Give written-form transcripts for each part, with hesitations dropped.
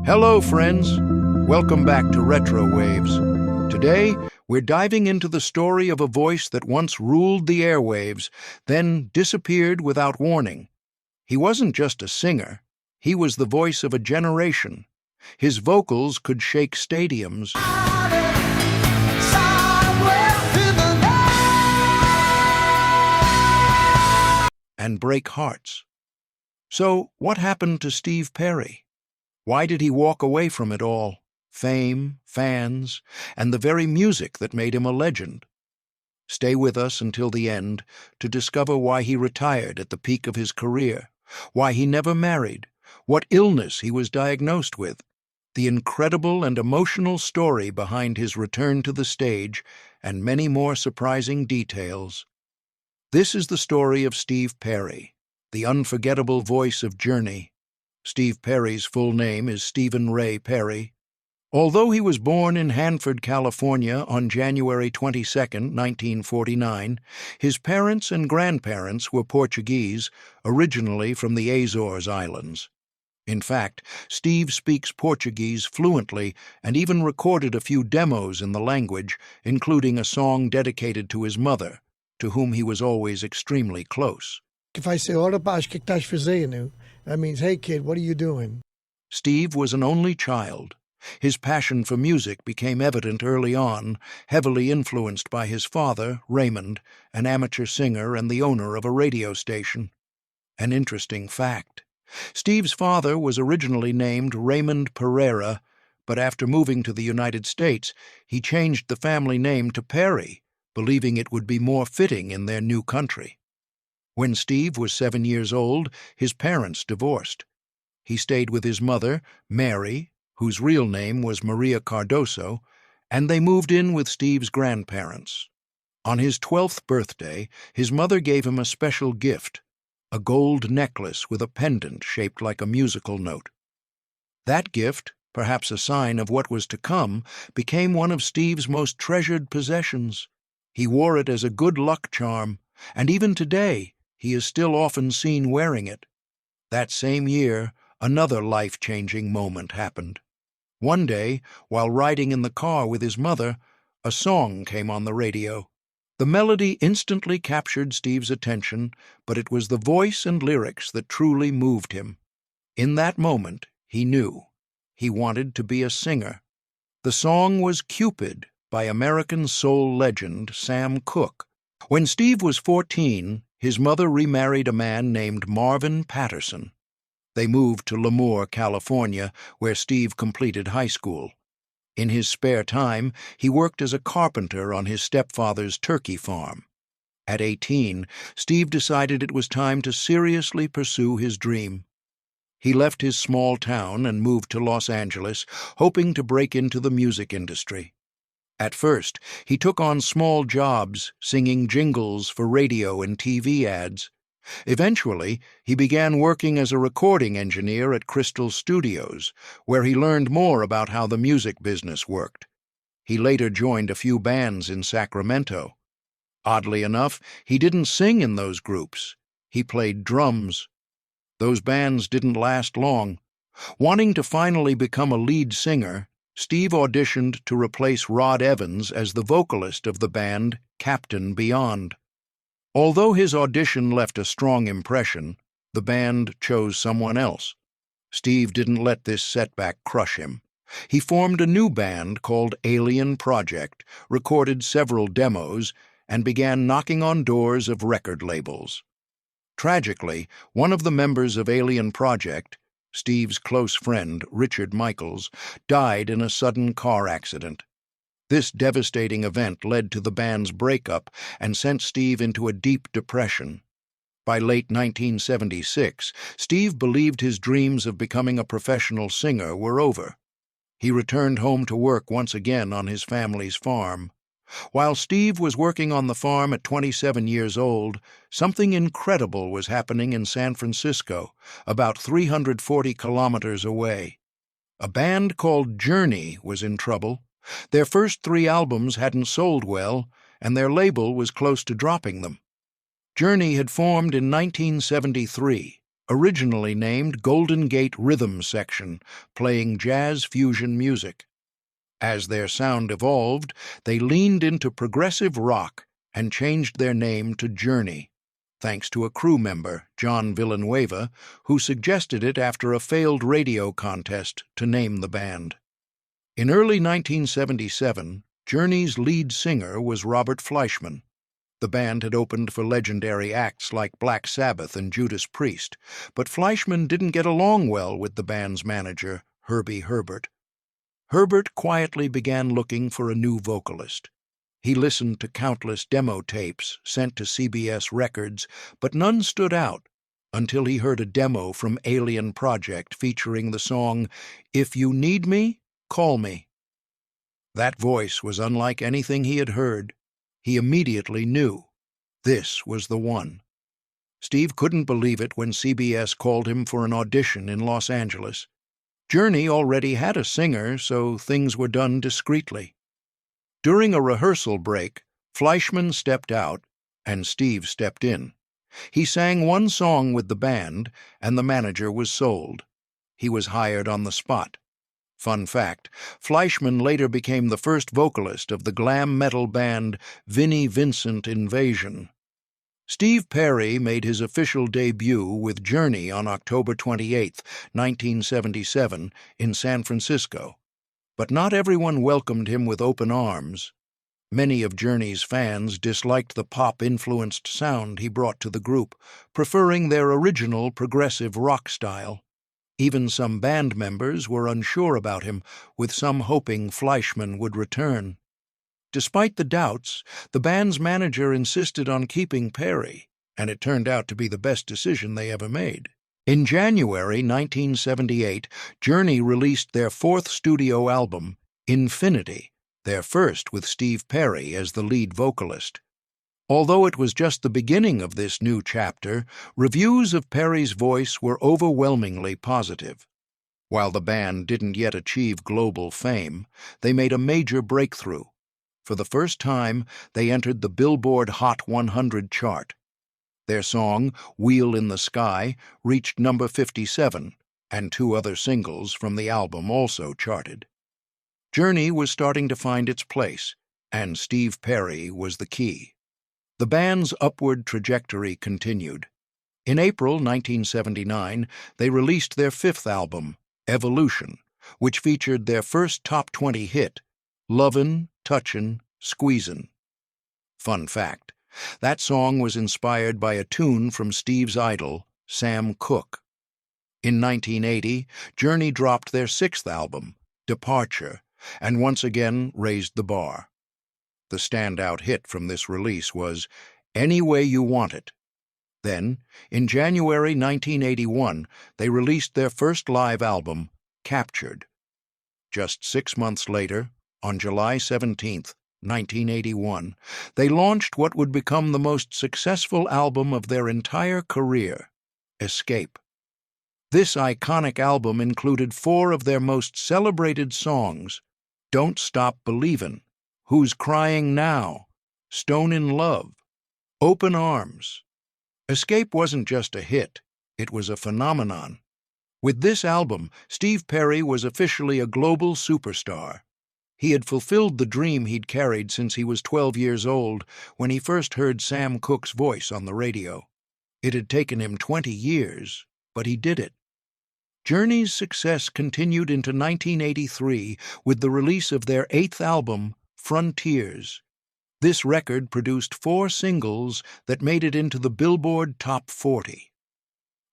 Hello, friends. Welcome back to RetroWaves. Today, we're diving into the story of a voice that once ruled the airwaves, then disappeared without warning. He wasn't just a singer. He was the voice of a generation. His vocals could shake stadiums and break hearts. So, what happened to Steve Perry? Why did he walk away from it all? Fame, fans, and the very music that made him a legend. Stay with us until the end to discover why he retired at the peak of his career, why he never married, what illness he was diagnosed with, the incredible and emotional story behind his return to the stage, and many more surprising details. This is the story of Steve Perry, the unforgettable voice of Journey. Steve Perry's full name is Stephen Ray Perry. Although he was born in Hanford, California on January 22, 1949, his parents and grandparents were Portuguese, originally from the Azores Islands. In fact, Steve speaks Portuguese fluently and even recorded a few demos in the language, including a song dedicated to his mother, to whom he was always extremely close. If I say, "Ora pá, o que estás fazendo?" that means, "Hey kid, what are you doing?" Steve was an only child. His passion for music became evident early on, heavily influenced by his father, Raymond, an amateur singer and the owner of a radio station. An interesting fact: Steve's father was originally named Raymond Pereira, but after moving to the United States, he changed the family name to Perry, believing it would be more fitting in their new country. When Steve was 7 years old, his parents divorced. He stayed with his mother, Mary, whose real name was Maria Cardoso, and they moved in with Steve's grandparents. On his 12th birthday, his mother gave him a special gift, a gold necklace with a pendant shaped like a musical note. That gift, perhaps a sign of what was to come, became one of Steve's most treasured possessions. He wore it as a good luck charm, and even today, he is still often seen wearing it. That same year, another life-changing moment happened. One day, while riding in the car with his mother, a song came on the radio. The melody instantly captured Steve's attention, but it was the voice and lyrics that truly moved him. In that moment, he knew. He wanted to be a singer. The song was Cupid by American soul legend Sam Cooke. When Steve was 14, his mother remarried a man named Marvin Patterson. They moved to Lemoore, California, where Steve completed high school. In his spare time, he worked as a carpenter on his stepfather's turkey farm. At 18, Steve decided it was time to seriously pursue his dream. He left his small town and moved to Los Angeles, hoping to break into the music industry. At first, he took on small jobs, singing jingles for radio and TV ads. Eventually, he began working as a recording engineer at Crystal Studios, where he learned more about how the music business worked. He later joined a few bands in Sacramento. Oddly enough, he didn't sing in those groups. He played drums. Those bands didn't last long. Wanting to finally become a lead singer, Steve auditioned to replace Rod Evans as the vocalist of the band Captain Beyond. Although his audition left a strong impression, the band chose someone else. Steve didn't let this setback crush him. He formed a new band called Alien Project, recorded several demos, and began knocking on doors of record labels. Tragically, one of the members of Alien Project, Steve's close friend, Richard Michaels, died in a sudden car accident. This devastating event led to the band's breakup and sent Steve into a deep depression. By late 1976, Steve believed his dreams of becoming a professional singer were over. He returned home to work once again on his family's farm. While Steve was working on the farm at 27 years old, something incredible was happening in San Francisco, about 340 kilometers away. A band called Journey was in trouble. Their first 3 albums hadn't sold well, and their label was close to dropping them. Journey had formed in 1973, originally named Golden Gate Rhythm Section, playing jazz fusion music. As their sound evolved, they leaned into progressive rock and changed their name to Journey, thanks to a crew member, John Villanueva, who suggested it after a failed radio contest to name the band. In early 1977, Journey's lead singer was Robert Fleischman. The band had opened for legendary acts like Black Sabbath and Judas Priest, but Fleischman didn't get along well with the band's manager, Herbie Herbert. Herbert quietly began looking for a new vocalist. He listened to countless demo tapes sent to CBS Records, but none stood out until he heard a demo from Alien Project featuring the song "If You Need Me, Call Me." That voice was unlike anything he had heard. He immediately knew this was the one. Steve couldn't believe it when CBS called him for an audition in Los Angeles. Journey already had a singer, so things were done discreetly. During a rehearsal break, Fleischman stepped out and Steve stepped in. He sang one song with the band, and the manager was sold. He was hired on the spot. Fun fact, Fleischman later became the first vocalist of the glam metal band Vinnie Vincent Invasion. Steve Perry made his official debut with Journey on October 28, 1977, in San Francisco. But not everyone welcomed him with open arms. Many of Journey's fans disliked the pop-influenced sound he brought to the group, preferring their original progressive rock style. Even some band members were unsure about him, with some hoping Fleischman would return. Despite the doubts, the band's manager insisted on keeping Perry, and it turned out to be the best decision they ever made. In January 1978, Journey released their fourth studio album, Infinity, their first with Steve Perry as the lead vocalist. Although it was just the beginning of this new chapter, reviews of Perry's voice were overwhelmingly positive. While the band didn't yet achieve global fame, they made a major breakthrough. For the first time, they entered the Billboard Hot 100 chart. Their song, Wheel in the Sky, reached number 57, and two other singles from the album also charted. Journey was starting to find its place, and Steve Perry was the key. The band's upward trajectory continued. In April 1979, they released their fifth album, Evolution, which featured their first top 20 hit, Lovin', Touchin', Squeezin'. Fun fact, that song was inspired by a tune from Steve's idol, Sam Cooke. In 1980, Journey dropped their sixth album, Departure, and once again raised the bar. The standout hit from this release was Any Way You Want It. Then, in January 1981, they released their first live album, Captured. Just 6 months later, on July 17, 1981, they launched what would become the most successful album of their entire career, Escape. This iconic album included 4 of their most celebrated songs, Don't Stop Believin', Who's Crying Now, Stone in Love, Open Arms. Escape wasn't just a hit, it was a phenomenon. With this album, Steve Perry was officially a global superstar. He had fulfilled the dream he'd carried since he was 12 years old when he first heard Sam Cooke's voice on the radio. It had taken him 20 years, but he did it. Journey's success continued into 1983 with the release of their 8th album, Frontiers. This record produced 4 singles that made it into the Billboard Top 40.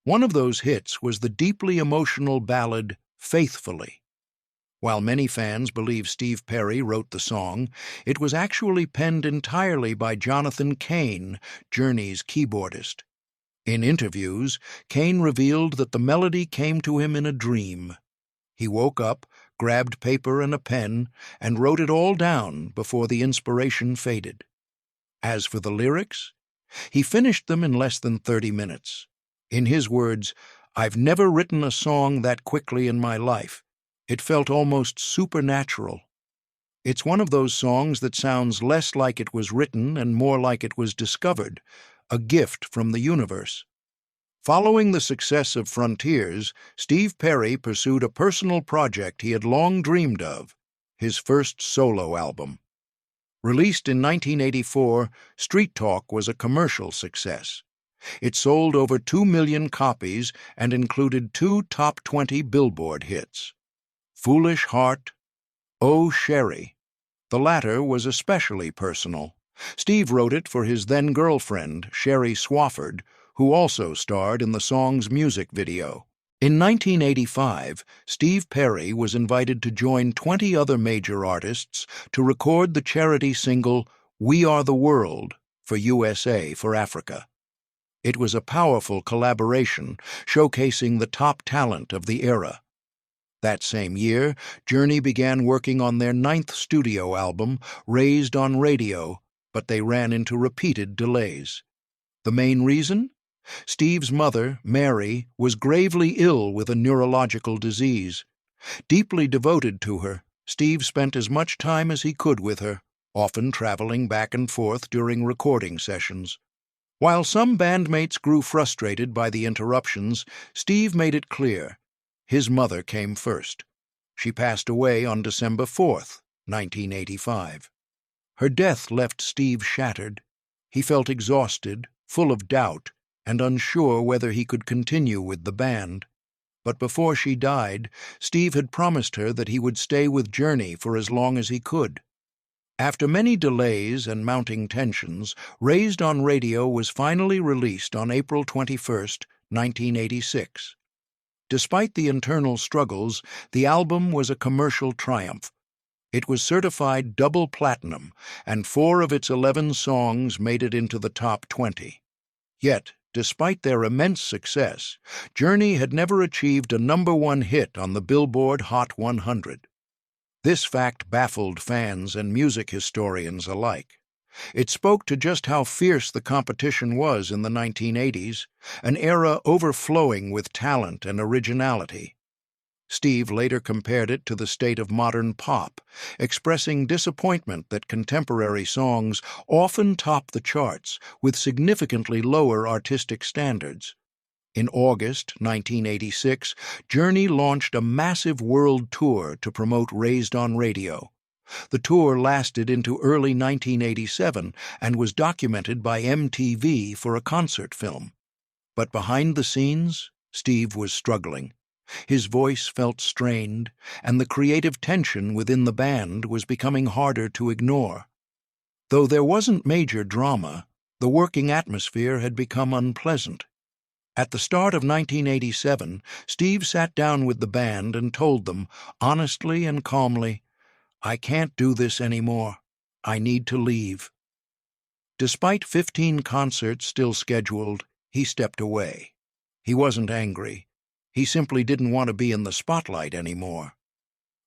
One of those hits was the deeply emotional ballad Faithfully. While many fans believe Steve Perry wrote the song, it was actually penned entirely by Jonathan Cain, Journey's keyboardist. In interviews, Cain revealed that the melody came to him in a dream. He woke up, grabbed paper and a pen, and wrote it all down before the inspiration faded. As for the lyrics, he finished them in less than 30 minutes. In his words, "I've never written a song that quickly in my life. It felt almost supernatural. It's one of those songs that sounds less like it was written and more like it was discovered, a gift from the universe." Following the success of Frontiers, Steve Perry pursued a personal project he had long dreamed of, his first solo album. Released in 1984, Street Talk was a commercial success. It sold over 2 million copies and included 2 top 20 Billboard hits: Foolish Heart, Oh Sherry. The latter was especially personal. Steve wrote it for his then-girlfriend, Sherry Swafford, who also starred in the song's music video. In 1985, Steve Perry was invited to join 20 other major artists to record the charity single We Are the World for USA for Africa. It was a powerful collaboration, showcasing the top talent of the era. That same year, Journey began working on their 9th studio album, Raised on Radio, but they ran into repeated delays. The main reason? Steve's mother, Mary, was gravely ill with a neurological disease. Deeply devoted to her, Steve spent as much time as he could with her, often traveling back and forth during recording sessions. While some bandmates grew frustrated by the interruptions, Steve made it clear his mother came first. She passed away on December 4th, 1985. Her death left Steve shattered. He felt exhausted, full of doubt, and unsure whether he could continue with the band. But before she died, Steve had promised her that he would stay with Journey for as long as he could. After many delays and mounting tensions, Raised on Radio was finally released on April 21, 1986. Despite the internal struggles, the album was a commercial triumph. It was certified double platinum, and 4 of its 11 songs made it into the top 20. Yet, despite their immense success, Journey had never achieved a #1 hit on the Billboard Hot 100. This fact baffled fans and music historians alike. It spoke to just how fierce the competition was in the 1980s, an era overflowing with talent and originality. Steve later compared it to the state of modern pop, expressing disappointment that contemporary songs often top the charts with significantly lower artistic standards. In August 1986, Journey launched a massive world tour to promote Raised on Radio. The tour lasted into early 1987 and was documented by MTV for a concert film. But behind the scenes, Steve was struggling. His voice felt strained, and the creative tension within the band was becoming harder to ignore. Though there wasn't major drama, the working atmosphere had become unpleasant. At the start of 1987, Steve sat down with the band and told them, honestly and calmly, "I can't do this anymore. I need to leave." Despite 15 concerts still scheduled, he stepped away. He wasn't angry. He simply didn't want to be in the spotlight anymore.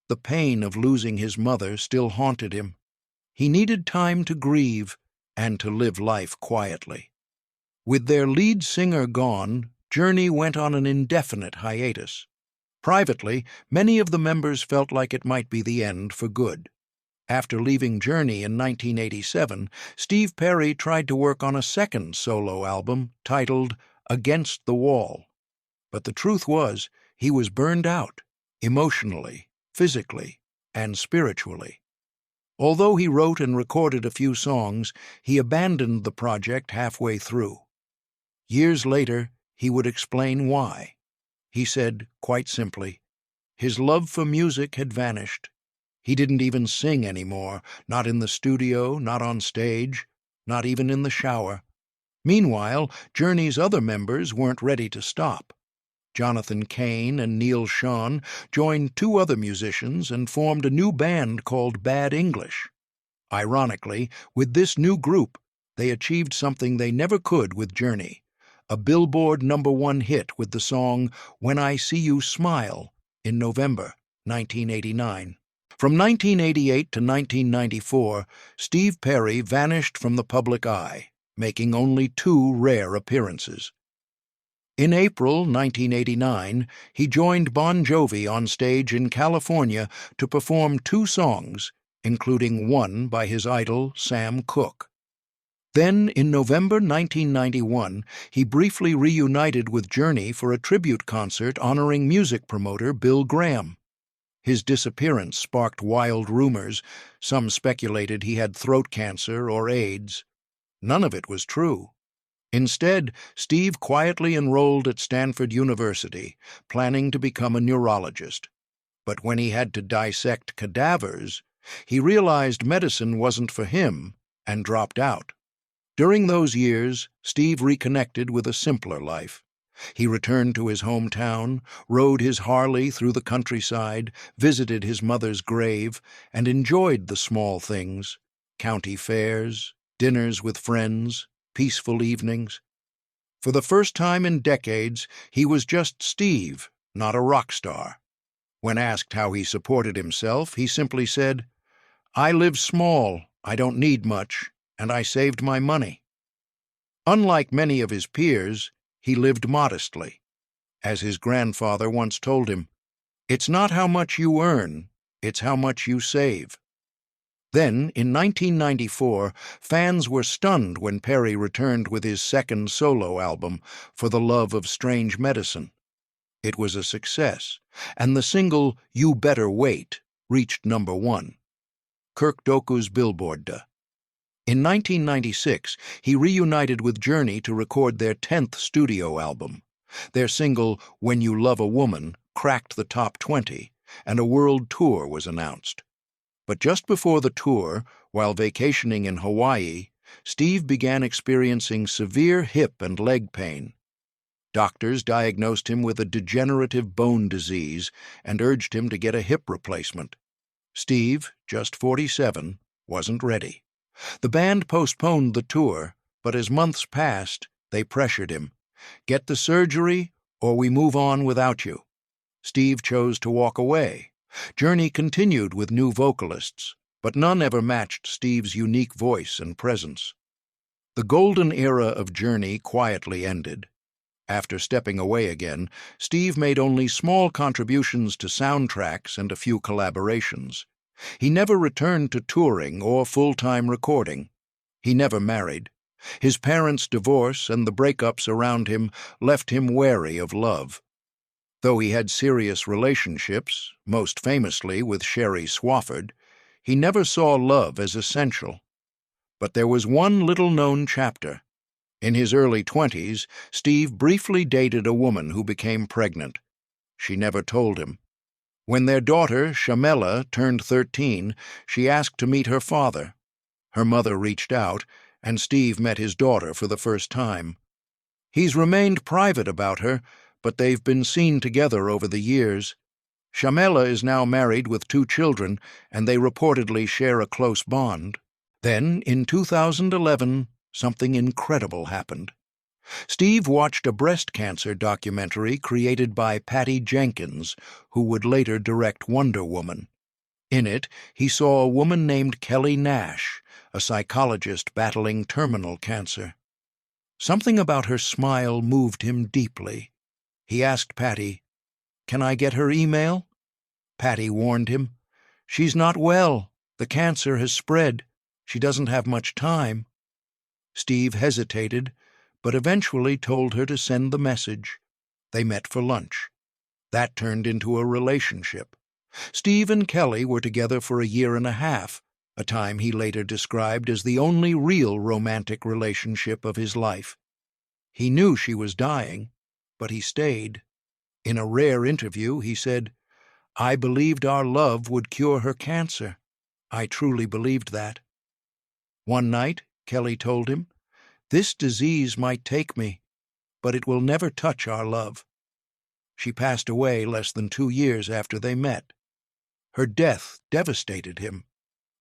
The pain of losing his mother still haunted him. He needed time to grieve and to live life quietly. With their lead singer gone, Journey went on an indefinite hiatus. Privately, many of the members felt like it might be the end for good. After leaving Journey in 1987, Steve Perry tried to work on a second solo album titled Against the Wall. But the truth was, he was burned out, emotionally, physically, and spiritually. Although he wrote and recorded a few songs, he abandoned the project halfway through. Years later, he would explain why. He said, quite simply, his love for music had vanished. He didn't even sing anymore, not in the studio, not on stage, not even in the shower. Meanwhile, Journey's other members weren't ready to stop. Jonathan Cain and Neil Schon joined 2 other musicians and formed a new band called Bad English. Ironically, with this new group, they achieved something they never could with Journey, a Billboard #1 hit with the song When I See You Smile in November 1989. From 1988 to 1994, Steve Perry vanished from the public eye, making only 2 rare appearances. In April 1989, he joined Bon Jovi on stage in California to perform 2 songs, including one by his idol Sam Cooke. Then, in November 1991, he briefly reunited with Journey for a tribute concert honoring music promoter Bill Graham. His disappearance sparked wild rumors. Some speculated he had throat cancer or AIDS. None of it was true. Instead, Steve quietly enrolled at Stanford University, planning to become a neurologist. But when he had to dissect cadavers, he realized medicine wasn't for him and dropped out. During those years, Steve reconnected with a simpler life. He returned to his hometown, rode his Harley through the countryside, visited his mother's grave, and enjoyed the small things: county fairs, dinners with friends, peaceful evenings. For the first time in decades, he was just Steve, not a rock star. When asked how he supported himself, he simply said, "I live small, I don't need much, and I saved my money." Unlike many of his peers, he lived modestly. As his grandfather once told him, "It's not how much you earn, it's how much you save." Then, in 1994, fans were stunned when Perry returned with his second solo album, For the Love of Strange Medicine. It was a success, and the single You Better Wait reached #1. Kirk Doku's Billboard. In 1996, he reunited with Journey to record their 10th studio album. Their single, When You Love a Woman, cracked the top 20, and a world tour was announced. But just before the tour, while vacationing in Hawaii, Steve began experiencing severe hip and leg pain. Doctors diagnosed him with a degenerative bone disease and urged him to get a hip replacement. Steve, just 47, wasn't ready. The band postponed the tour, but as months passed, they pressured him. "Get the surgery, or we move on without you." Steve chose to walk away. Journey continued with new vocalists, but none ever matched Steve's unique voice and presence. The golden era of Journey quietly ended. After stepping away again, Steve made only small contributions to soundtracks and a few collaborations. He never returned to touring or full-time recording. He never married. His parents' divorce and the breakups around him left him wary of love. Though he had serious relationships, most famously with Sherry Swafford, he never saw love as essential. But there was one little-known chapter. In his early 20s, Steve briefly dated a woman who became pregnant. She never told him. When their daughter, Shamela, turned 13, she asked to meet her father. Her mother reached out, and Steve met his daughter for the first time. He's remained private about her, but they've been seen together over the years. Shamela is now married with 2 children, and they reportedly share a close bond. Then, in 2011, something incredible happened. Steve watched a breast cancer documentary created by Patty Jenkins, who would later direct Wonder Woman. In it, he saw a woman named Kelly Nash, a psychologist battling terminal cancer. Something about her smile moved him deeply. He asked Patty, "Can I get her email?" Patty warned him, "She's not well. The cancer has spread. She doesn't have much time." Steve hesitated, but eventually told her to send the message. They met for lunch. That turned into a relationship. Steve and Kelly were together for a year and a half, a time he later described as the only real romantic relationship of his life. He knew she was dying, but he stayed. In a rare interview, he said, "I believed our love would cure her cancer. I truly believed that." One night, Kelly told him, "This disease might take me, but it will never touch our love." She passed away less than 2 years after they met. Her death devastated him,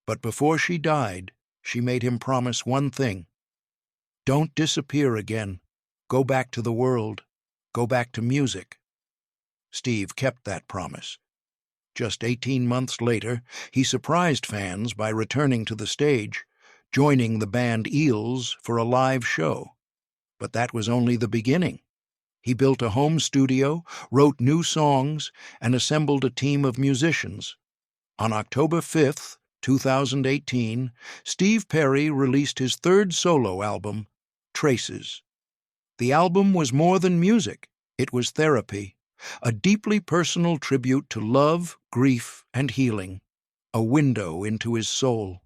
but before she died, she made him promise one thing: "Don't disappear again. Go back to the world. Go back to music." Steve kept that promise. Just 18 months later, he surprised fans by returning to the stage, joining the band Eels for a live show. But that was only the beginning. He built a home studio, wrote new songs, and assembled a team of musicians. On October 5, 2018, Steve Perry released his third solo album, Traces. The album was more than music, it was therapy, a deeply personal tribute to love, grief, and healing, a window into his soul.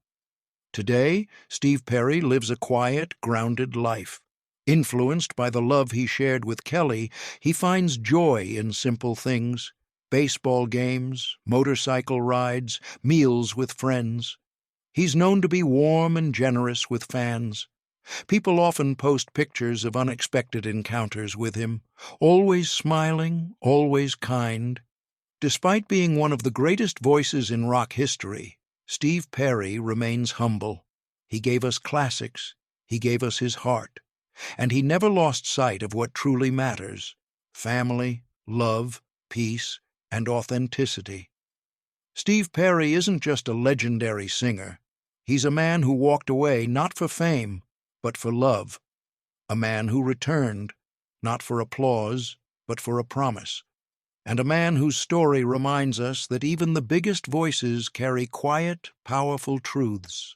Today, Steve Perry lives a quiet, grounded life. Influenced by the love he shared with Kelly, he finds joy in simple things: baseball games, motorcycle rides, meals with friends. He's known to be warm and generous with fans. People often post pictures of unexpected encounters with him, always smiling, always kind. Despite being one of the greatest voices in rock history, Steve Perry remains humble. He gave us classics, he gave us his heart, and he never lost sight of what truly matters: family, love, peace, and authenticity. Steve Perry isn't just a legendary singer. He's a man who walked away not for fame, but for love. A man who returned, not for applause, but for a promise. And a man whose story reminds us that even the biggest voices carry quiet, powerful truths.